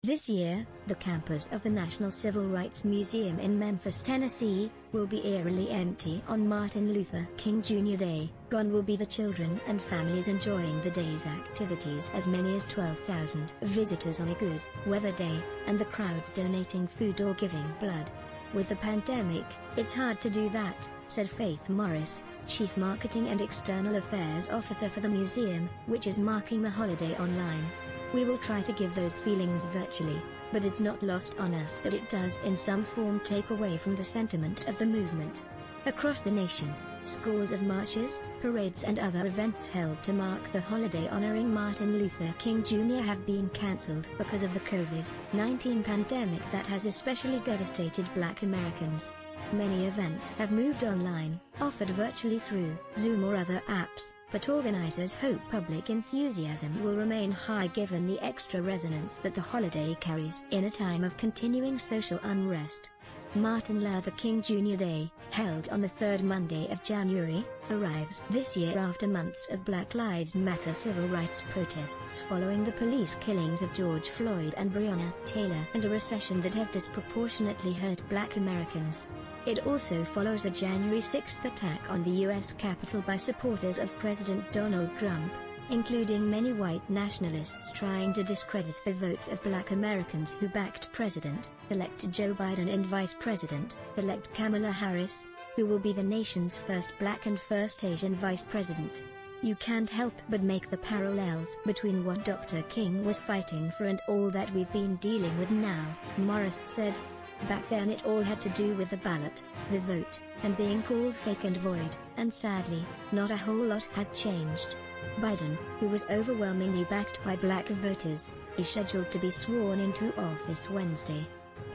This year, the campus of the National Civil Rights Museum in Memphis, Tennessee, will be eerily empty on Martin Luther King Jr. Day. Gone will be the children and families enjoying the day's activities, as many as 12,000 visitors on a good weather day, and the crowds donating food or giving blood. With the pandemic, it's hard to do that, said Faith Morris, Chief Marketing and External Affairs Officer for the museum, which is marking the holiday online. We will try to give those feelings virtually, but it's not lost on us that it does in some form take away from the sentiment of the movement. Across the nation, scores of marches, parades and other events held to mark the holiday honoring Martin Luther King Jr. have been cancelled because of the COVID-19 pandemic that has especially devastated Black Americans. Many events have moved online, offered virtually through Zoom or other apps, but organizers hope public enthusiasm will remain high given the extra resonance that the holiday carries in a time of continuing social unrest. Martin Luther King Jr. Day, held on the third Monday of January, arrives this year after months of Black Lives Matter civil rights protests following the police killings of George Floyd and Breonna Taylor, and a recession that has disproportionately hurt Black Americans. It also follows a January 6th attack on the U.S. Capitol by supporters of President Donald Trump, including many white nationalists trying to discredit the votes of Black Americans who backed President-elect Joe Biden and Vice President-elect Kamala Harris, who will be the nation's first Black and first Asian Vice President. You can't help but make the parallels between what Dr. King was fighting for and all that we've been dealing with now, Morris said. Back then it all had to do with the ballot, the vote, and being called fake and void, and sadly, not a whole lot has changed. Biden, who was overwhelmingly backed by Black voters, is scheduled to be sworn into office Wednesday.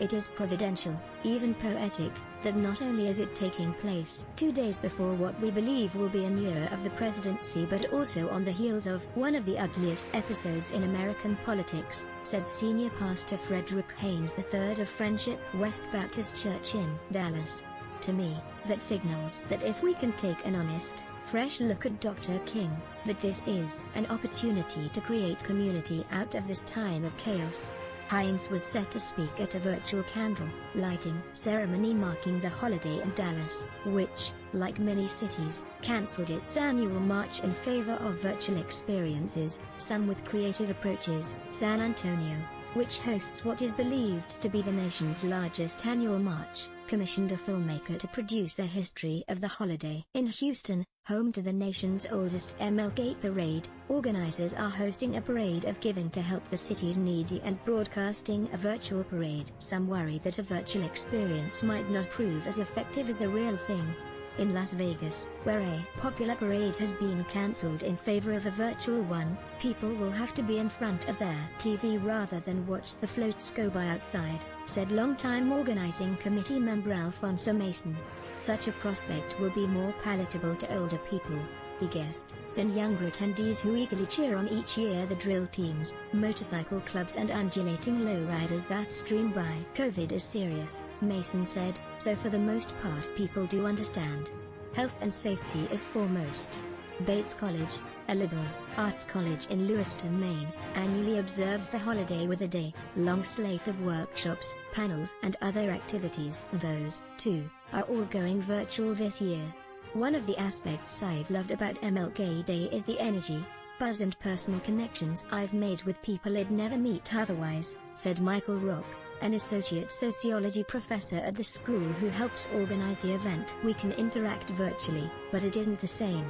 It is providential, even poetic, that not only is it taking place 2 days before what we believe will be an era of the presidency but also on the heels of one of the ugliest episodes in American politics, said Senior Pastor Frederick Haynes III of Friendship West Baptist Church in Dallas. To me, that signals that if we can take an honest, fresh look at Dr. King, that this is an opportunity to create community out of this time of chaos. Haynes was set to speak at a virtual candle-lighting ceremony marking the holiday in Dallas, which, like many cities, cancelled its annual march in favor of virtual experiences, some with creative approaches. San Antonio, which hosts what is believed to be the nation's largest annual march, commissioned a filmmaker to produce a history of the holiday. In Houston, home to the nation's oldest MLK parade, organizers are hosting a parade of giving to help the city's needy and broadcasting a virtual parade. Some worry that a virtual experience might not prove as effective as the real thing. In Las Vegas, where a popular parade has been cancelled in favor of a virtual one, people will have to be in front of their TV rather than watch the floats go by outside, said longtime organizing committee member Alfonso Mason. Such a prospect will be more palatable to older people, he guessed, than younger attendees who eagerly cheer on each year the drill teams, motorcycle clubs and undulating lowriders that stream by. COVID is serious, Mason said, so for the most part people do understand. Health and safety is foremost. Bates College, a liberal arts college in Lewiston, Maine, annually observes the holiday with a day-long slate of workshops, panels and other activities. Those, too, are all going virtual this year. One of the aspects I've loved about MLK Day is the energy, buzz and personal connections I've made with people I'd never meet otherwise, said Michael Rock, an associate sociology professor at the school who helps organize the event. We can interact virtually, but it isn't the same.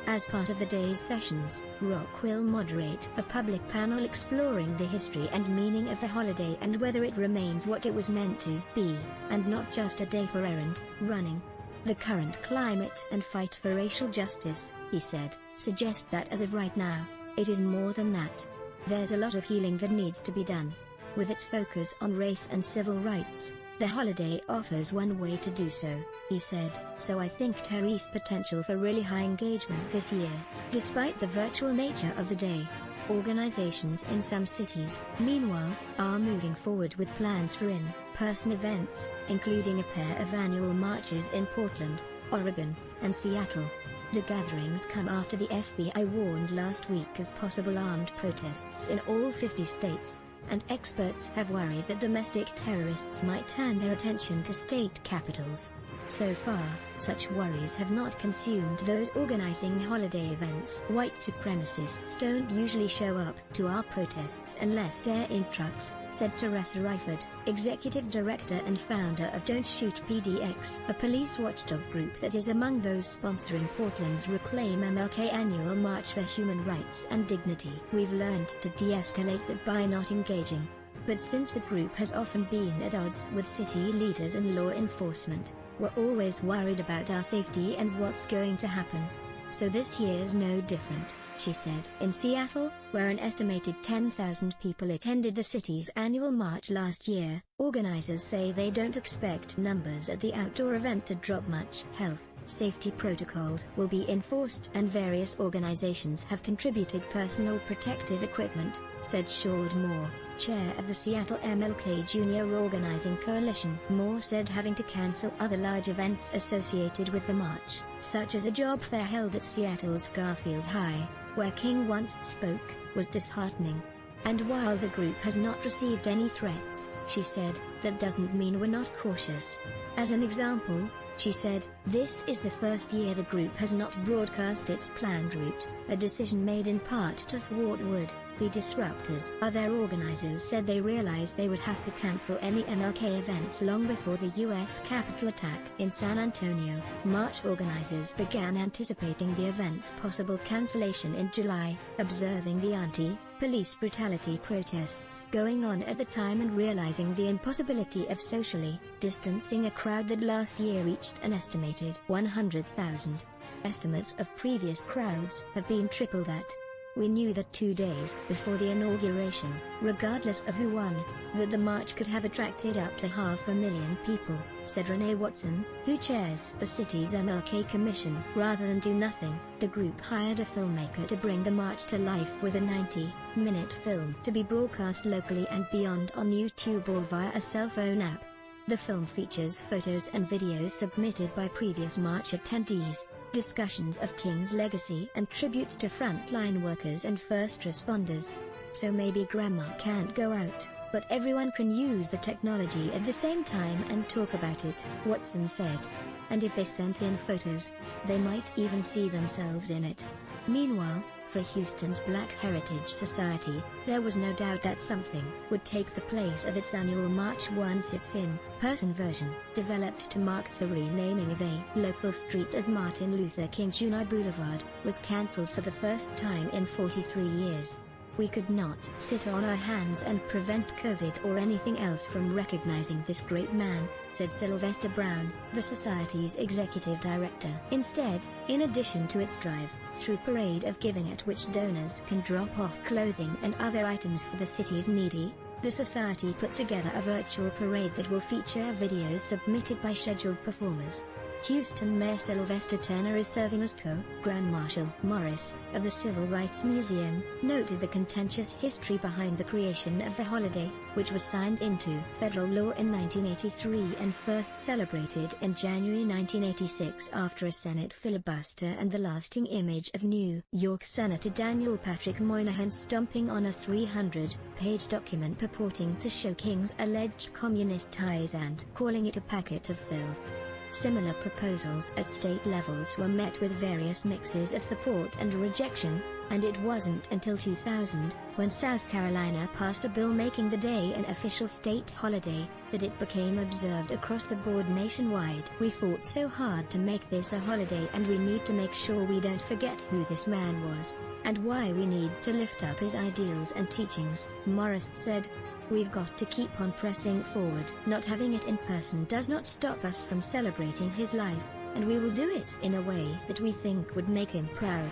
As part of the day's sessions, Rock will moderate a public panel exploring the history and meaning of the holiday and whether it remains what it was meant to be, and not just a day for errand running. The current climate and fight for racial justice, he said, suggest that as of right now, it is more than that. There's a lot of healing that needs to be done. With its focus on race and civil rights, the holiday offers one way to do so, he said, so I think there's potential for really high engagement this year. Despite the virtual nature of the day, organizations in some cities, meanwhile, are moving forward with plans for in-person events, including a pair of annual marches in Portland, Oregon, and Seattle. The gatherings come after the FBI warned last week of possible armed protests in all 50 states. and experts have worried that domestic terrorists might turn their attention to state capitals. So far, such worries have not consumed those organizing holiday events. White supremacists don't usually show up to our protests unless they're in trucks, said Teresa Ryford, executive director and founder of Don't Shoot PDX, a police watchdog group that is among those sponsoring Portland's Reclaim MLK annual March for Human Rights and Dignity. We've learned to de-escalate that by not engaging. But since the group has often been at odds with city leaders and law enforcement, we're always worried about our safety and what's going to happen. So this year's no different, she said. In Seattle, where an estimated 10,000 people attended the city's annual march last year, organizers say they don't expect numbers at the outdoor event to drop much. Health, safety protocols will be enforced and various organizations have contributed personal protective equipment, said Shord Moore, chair of the Seattle MLK Junior Organizing Coalition. Moore said having to cancel other large events associated with the march, such as a job fair held at Seattle's Garfield High, where King once spoke, was disheartening. And while the group has not received any threats, she said, that doesn't mean we're not cautious. As an example, she said, this is the first year the group has not broadcast its planned route, a decision made in part to thwart would-be disruptors. Other organizers said they realized they would have to cancel any MLK events long before the U.S. Capitol attack in San Antonio. March organizers began anticipating the event's possible cancellation in July, observing the anti-police brutality protests going on at the time and realizing the impossibility of socially distancing a crowd that last year reached an estimated 100,000. Estimates of previous crowds have been triple that. We knew that 2 days before the inauguration, regardless of who won, that the march could have attracted up to 500,000 people, said Renee Watson, who chairs the city's MLK Commission. Rather than do nothing, the group hired a filmmaker to bring the march to life with a 90-minute film to be broadcast locally and beyond on YouTube or via a cell phone app. The film features photos and videos submitted by previous march attendees, discussions of King's legacy and tributes to frontline workers and first responders. So maybe grandma can't go out, but everyone can use the technology at the same time and talk about it, Watson said. And if they sent in photos, they might even see themselves in it. Meanwhile, for Houston's Black Heritage Society, there was no doubt that something would take the place of its annual march once its in-person version, developed to mark the renaming of a local street as Martin Luther King Jr. Boulevard, was cancelled for the first time in 43 years. We could not sit on our hands and prevent COVID or anything else from recognizing this great man, said Sylvester Brown, the Society's executive director. Instead, in addition to its drive-through parade of giving at which donors can drop off clothing and other items for the city's needy, the Society put together a virtual parade that will feature videos submitted by scheduled performers. Houston Mayor Sylvester Turner is serving as co-Grand Marshal. Morris, of the Civil Rights Museum, noted the contentious history behind the creation of the holiday, which was signed into federal law in 1983 and first celebrated in January 1986 after a Senate filibuster and the lasting image of New York Senator Daniel Patrick Moynihan stomping on a 300-page document purporting to show King's alleged communist ties and calling it a packet of filth. Similar proposals at state levels were met with various mixes of support and rejection, and it wasn't until 2000, when South Carolina passed a bill making the day an official state holiday, that it became observed across the board nationwide. We fought so hard to make this a holiday, and we need to make sure we don't forget who this man was, and why we need to lift up his ideals and teachings, Morris said. We've got to keep on pressing forward. Not having it in person does not stop us from celebrating his life, and we will do it in a way that we think would make him proud.